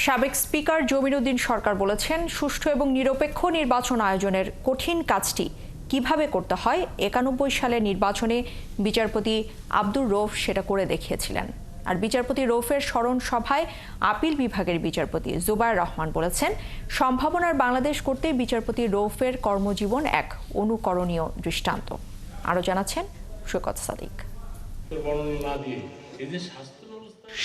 সাবেক স্পিকার জমিরুদ্দিন সরকার বলেছেন, সুষ্ঠু এবং নিরপেক্ষ নির্বাচন আয়োজনের কঠিন কাজটি কিভাবে করতে হয় ৯১ সালের নির্বাচনে বিচারপতি আব্দুর রৌফ সেটা করে দেখিয়েছিলেন। আর বিচারপতি রৌফের স্মরণ সভায় আপিল বিভাগের বিচারপতি জুবায়ের রহমান বলেছেন, সম্ভাবনার বাংলাদেশ করতে বিচারপতি রৌফের কর্মজীবন এক অনুকরণীয় দৃষ্টান্ত। আরও জানাচ্ছেন সৈকত সাদিক।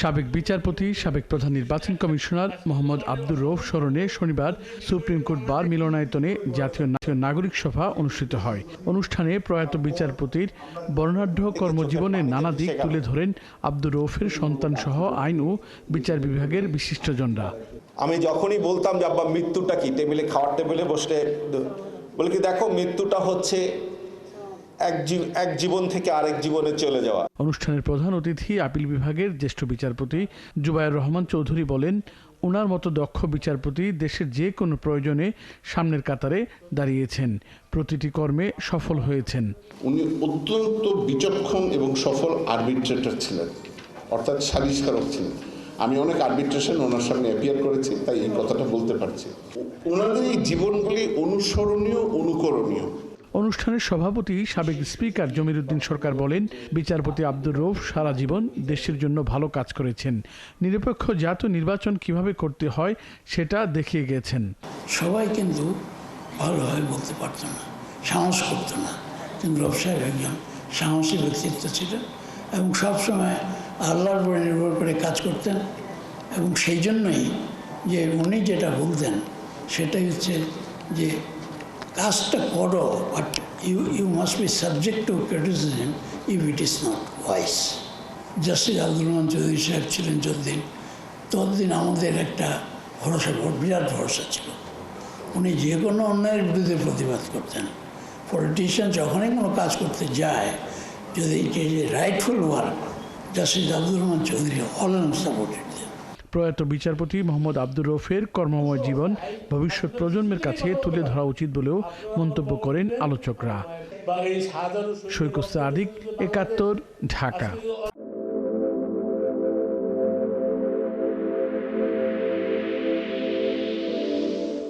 সাবেক বিচারপতি, সাবেক প্রধান নির্বাচন কমিশনার মোহাম্মদ আব্দুর রৌফ স্মরণে শনিবার সুপ্রিম কোর্ট বার মিলনায়তনে জাতীয় নাগরিক সভা অনুষ্ঠিত হয়। অনুষ্ঠানে প্রয়াত বিচারপতির বর্ণাঢ্য কর্মজীবনের নানা দিক তুলে ধরেন আব্দুর রৌফের সন্তান সহ আইন ও বিচার বিভাগের বিশিষ্টজনরা। আমি যখনই বলতাম যে আব্বা মৃত্যুটা কি, খাওয়ার টেবিলে বসে বলে কি, দেখো মৃত্যুটা হচ্ছে এক জীবন থেকে আরেক জীবনে চলে যাওয়া। অনুষ্ঠানের প্রধান অতিথি আপিল বিভাগের জ্যেষ্ঠ বিচারপতি জুবায়ের রহমান চৌধুরী বলেন, ওনার মতো দক্ষ বিচারপতি দেশের যে কোনো প্রয়োজনে সামনের কাতারে দাঁড়িয়েছেন, প্রতিটি কর্মে সফল হয়েছেন। উনি অত্যন্ত বিচক্ষণ এবং সফল আরবিট্রেটর ছিলেন, অর্থাৎ সালিশকারক ছিলেন। আমি অনেক আরবিট্রেশন ওনার সামনে অ্যাপিয়ার করেছি, তাই এই কথাটা বলতে পারছি। ওনাদের এই জীবনগুলি অনুসরণীয়, অনুকরণীয়। অনুষ্ঠানের সভাপতি সাবেক স্পিকার জমিরুদ্দিন সরকার বলেন, বিচারপতি আব্দুর রৌফ সারা জীবন দেশের জন্য ভালো কাজ করেছেন। নিরপেক্ষ জাতীয় নির্বাচন কিভাবে করতে হয় সেটা দেখিয়ে গেছেন। সবাই কিন্তু ভালোভাবে বলতে পারত না, সাহস করতো না, কিন্তু রৌফ সাহেব একজন সাহসী ব্যক্তিত্ব ছিলেন এবং সবসময় আল্লাহর উপরে নির্ভর করে কাজ করতেন। এবং সেই জন্যই যে উনি যেটা বলতেন সেটাই হচ্ছে যে কাজটা করো, but you must be subject to criticism if it is not wise. Justice Abdur Rahman Chowdhury সাহেব ছিলেন যতদিন, ততদিন আমাদের একটা বিরাট ভরসা ছিল। উনি যে কোনো অন্যায়ের বিরুদ্ধে প্রতিবাদ করতেন। পলিটিশিয়ান যখনই কোনো কাজ করতে যায়, যদি rightful work, justice Abdur Rahman Chowdhury always supported then. প্রয়াত বিচারপতি মোহাম্মদ আব্দুর রৌফের কর্মময় জীবন ভবিষ্যৎ প্রজন্মের কাছে তুলে ধরা উচিত বলেও মন্তব্য করেন আলোচকরা। সৈকত সাদিক, ৭১, ঢাকা।